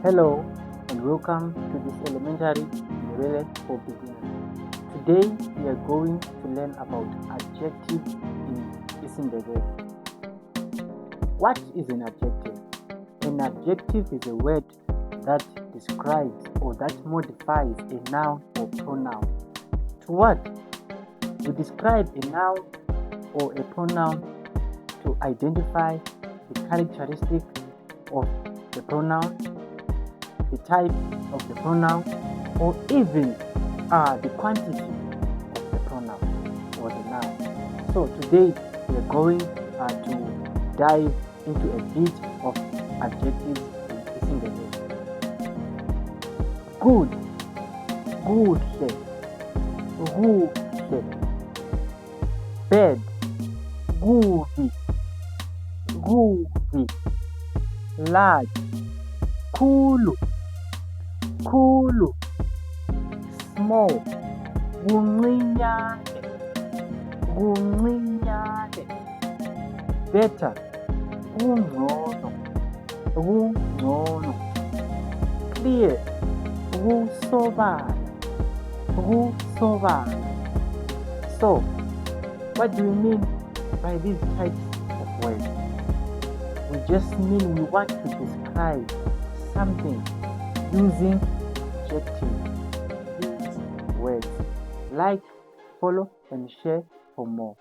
Hello and welcome to this elementary Ndebele for beginners. Today we are going to learn about adjectives in Ndebele. What is an adjective? An adjective is a word that describes or that modifies a noun or pronoun. To what? We describe a noun or a pronoun to identify the characteristic of the pronoun, the type of the pronoun, or even the quantity of the pronoun or the noun. So today we are going to dive into a bit of adjectives in Ndebele. Good, good, good. Bed, good, good. Large, khulu, khulu. Small, kuncinyane, kuncinyane. Better, kungcono, kungcono. Clear, kusobala, kusobala. So, what do we mean by these types of words? We just mean we want to describe something using adjectives, these words. Like, follow, and share for more.